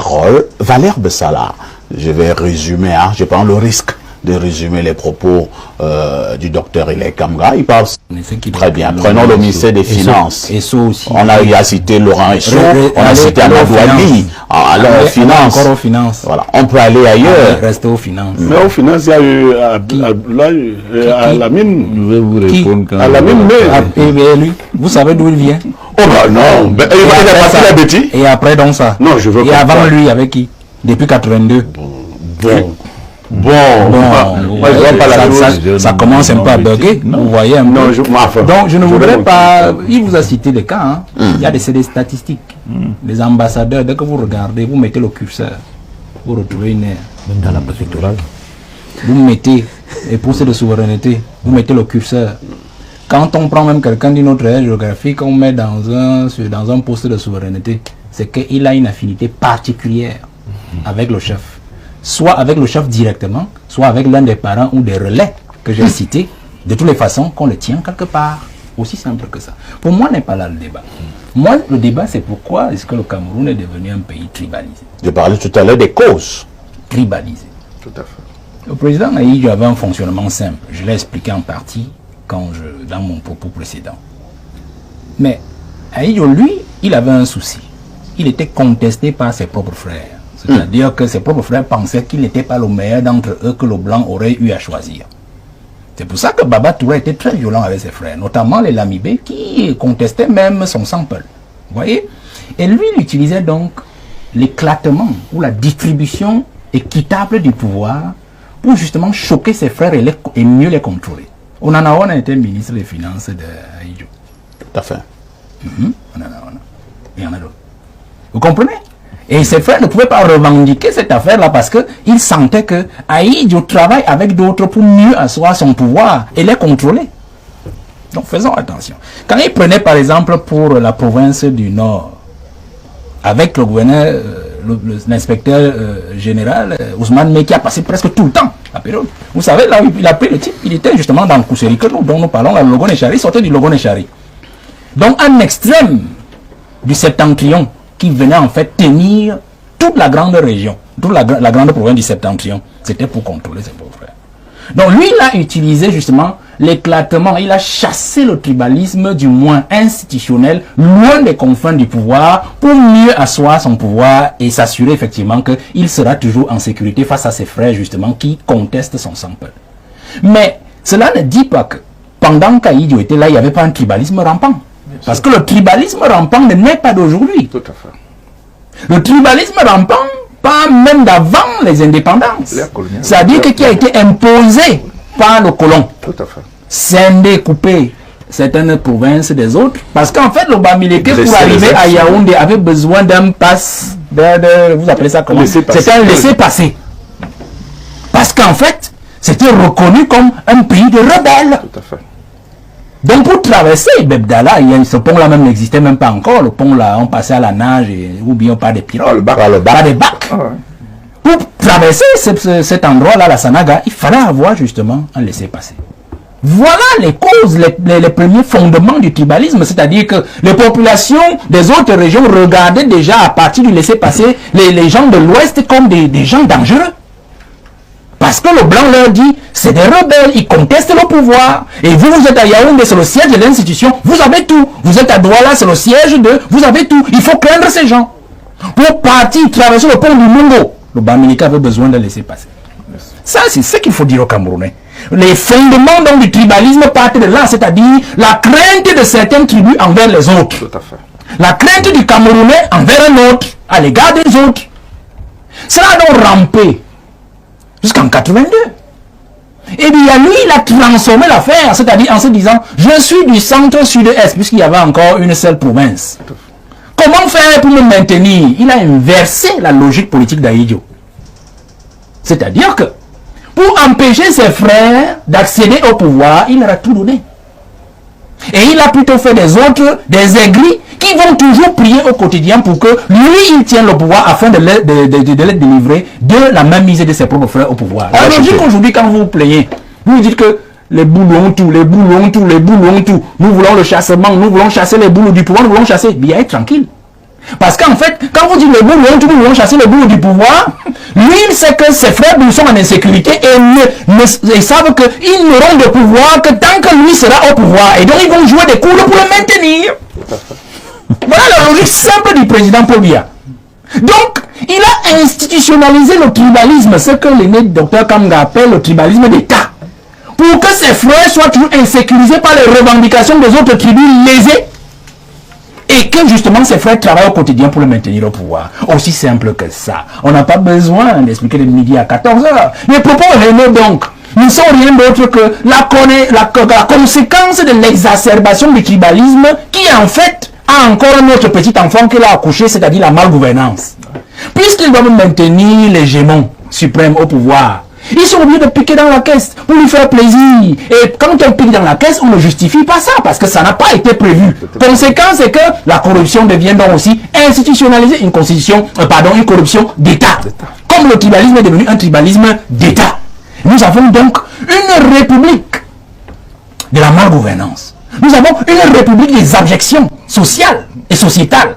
parole, Valère Bessala. Je vais résumer, hein, je prends le risque de résumer les propos du docteur Ile Kamga. Il parle très bien. Prenons le ministère des Finances. Aussi. On a cité Laurent Esso, on a cité Amadou Ali. Alors, aux finances. Encore aux finances. Voilà. On peut aller ailleurs. Rester aux finances. Mais aux finances, il y a eu à la mine. Je vais vous répondre. À la mine, et lui, vous savez d'où il vient? Oh bah non, il a passé la bêtise. Et après donc ça. Non, je veux. Et avant lui, avec qui? Depuis 82. Bon, moi, je vois pas ça commence un peu à bugger, vous voyez un peu. Non, donc je ne voudrais pas, il vous a cité des cas, hein. Il y a des statistiques. Les ambassadeurs, dès que vous regardez, vous mettez le curseur, vous retrouvez une aire. Même dans la préfectorale. Vous mettez, et pour de souveraineté, vous mettez le curseur. Quand on prend même quelqu'un d'une autre aire géographique, on met dans un poste de souveraineté, c'est qu'il a une affinité particulière avec le chef. Soit avec le chef directement, soit avec l'un des parents ou des relais que j'ai cités, de toutes les façons qu'on le tient quelque part. Aussi simple que ça. Pour moi, n'est pas là le débat. Moi, le débat, c'est pourquoi est-ce que le Cameroun est devenu un pays tribalisé. Je parlais tout à l'heure des causes. Tribalisé. Tout à fait. Le président Ahidjo avait un fonctionnement simple. Je l'ai expliqué en partie dans mon propos précédent. Mais Ahidjo, lui, il avait un souci. Il était contesté par ses propres frères. C'est-à-dire que ses propres frères pensaient qu'il n'était pas le meilleur d'entre eux que le blanc aurait eu à choisir. C'est pour ça que Baba Touré était très violent avec ses frères, notamment les Lamibé qui contestaient même son sample. Vous voyez? Et lui, il utilisait donc l'éclatement ou la distribution équitable du pouvoir pour justement choquer ses frères et mieux les contrôler. Onanaona était ministre des Finances de Ahidjo. Tout à fait. Onanaona. Il y en a d'autres. Vous comprenez? Et ses frères ne pouvaient pas revendiquer cette affaire-là parce qu'ils sentaient que Ahidjo travaille avec d'autres pour mieux asseoir son pouvoir et les contrôler. Donc faisons attention. Quand il prenait par exemple pour la province du Nord, avec le gouverneur, l'inspecteur général Ousmane Mey qui a passé presque tout le temps la période. Vous savez, là où il a pris le type, il était justement dans le Kousseri dont nous parlons, le Logo-Nechari, il sortait du Logo-Nechari. Donc un extrême du septentrion qui venait en fait tenir toute la grande région, toute la grande province du Septentrion. C'était pour contrôler ses pauvres frères. Donc lui, il a utilisé justement l'éclatement, il a chassé le tribalisme du moins institutionnel, loin des confins du pouvoir, pour mieux asseoir son pouvoir et s'assurer effectivement qu'il sera toujours en sécurité face à ses frères justement qui contestent son sample. Mais cela ne dit pas que pendant qu'Ahidjo était là, il n'y avait pas un tribalisme rampant. Parce que le tribalisme rampant ne naît pas d'aujourd'hui. Tout à fait. Le tribalisme rampant, pas même d'avant les indépendances. C'est-à-dire qui a été imposé par le colon. Tout à fait. Scinder, couper certaines provinces des autres. Parce qu'en fait, le Bamileke, pour arriver à Yaoundé, avait besoin d'un passe, vous appelez ça comment? C'était un laissez-passer. Parce qu'en fait, c'était reconnu comme un pays de rebelles. Tout à fait. Donc pour traverser Bebdala, ce pont-là même n'existait même pas encore. Le pont-là, on passait à la nage ou bien par des pirogues, par des bacs. Pour traverser cet endroit-là, la Sanaga, il fallait avoir justement un laissez-passer. Voilà les causes, les premiers fondements du tribalisme, c'est-à-dire que les populations des autres régions regardaient déjà à partir du laissez-passer les gens de l'Ouest comme des gens dangereux. Parce que le blanc leur dit, c'est des rebelles, ils contestent le pouvoir. Et vous, vous êtes à Yaoundé, c'est le siège de l'institution, vous avez tout. Vous êtes à Douala, c'est le siège de... Vous avez tout. Il faut craindre ces gens. Pour partir, traverser le pont du Mungo, le Bamileke avait besoin de laisser passer. Ça, c'est ce qu'il faut dire aux Camerounais. Les fondements donc, du tribalisme partent de là, c'est-à-dire la crainte de certaines tribus envers les autres. Tout à fait. La crainte du Camerounais envers un autre, à l'égard des autres. Cela a donc rampé jusqu'en 82. Et bien lui, il a transformé l'affaire, c'est-à-dire en se disant, je suis du centre sud-est, puisqu'il y avait encore une seule province. Comment faire pour me maintenir? Il a inversé la logique politique d'Ahidjo. C'est-à-dire que, pour empêcher ses frères d'accéder au pouvoir, il leur a tout donné. Et il a plutôt fait des autres, des aigris, qui vont toujours prier au quotidien pour que lui, il tienne le pouvoir afin de les délivrer de la mainmise de ses propres frères au pouvoir. La logique aujourd'hui, quand vous vous plaignez, vous dites que les boules ont tout, les boules ont tout, les boules ont tout. Nous voulons le chassement, nous voulons chasser les boules du pouvoir, nous voulons chasser. Bien, être tranquille. Parce qu'en fait, quand vous dites le bourreau, tout le monde chasser le bourreau du pouvoir, lui, il sait que ses frères sont en insécurité et ils savent qu'ils n'auront de pouvoir que tant que lui sera au pouvoir. Et donc, ils vont jouer des coups pour le maintenir. Voilà la logique simple du président Paul Biya. Donc, il a institutionnalisé le tribalisme, ce que l'aîné docteur Kamga appelle le tribalisme d'État. Pour que ses frères soient toujours insécurisés par les revendications des autres tribus lésées. Et que justement ses frères travaillent au quotidien pour le maintenir au pouvoir. Aussi simple que ça. On n'a pas besoin d'expliquer de midi à 14 h. Les propos réels donc ne sont rien d'autre que la conséquence de l'exacerbation du tribalisme qui en fait a encore un autre petit enfant qu'il a accouché, c'est-à-dire la malgouvernance. Puisqu'ils doivent maintenir l'hégémon suprême au pouvoir, ils sont obligés de piquer dans la caisse pour lui faire plaisir. Et quand on pique dans la caisse, on ne justifie pas ça parce que ça n'a pas été prévu. Conséquence, c'est que la corruption devient donc aussi institutionnalisée, une corruption d'État. Comme le tribalisme est devenu un tribalisme d'État. Nous avons donc une république de la malgouvernance. Nous avons une république des abjections sociales et sociétales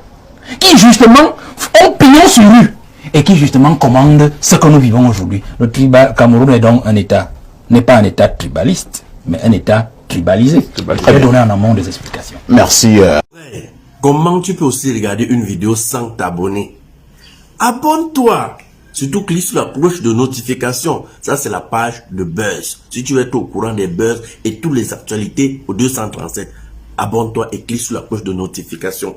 qui justement ont pignon sur rue et qui justement commande ce que nous vivons aujourd'hui. Le Cameroun est donc un État, n'est pas un État tribaliste, mais un État tribalisé. Je vais donner en amont des explications. Merci. Comment tu peux aussi regarder une vidéo sans t'abonner? Abonne-toi. Surtout clique sur la cloche de notification. Ça, c'est la page de Buzz. Si tu veux être au courant des buzz et toutes les actualités au 237, abonne-toi et clique sur la cloche de notification.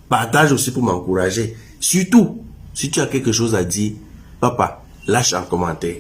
Partage aussi pour m'encourager. Surtout, si tu as quelque chose à dire, papa, lâche un commentaire.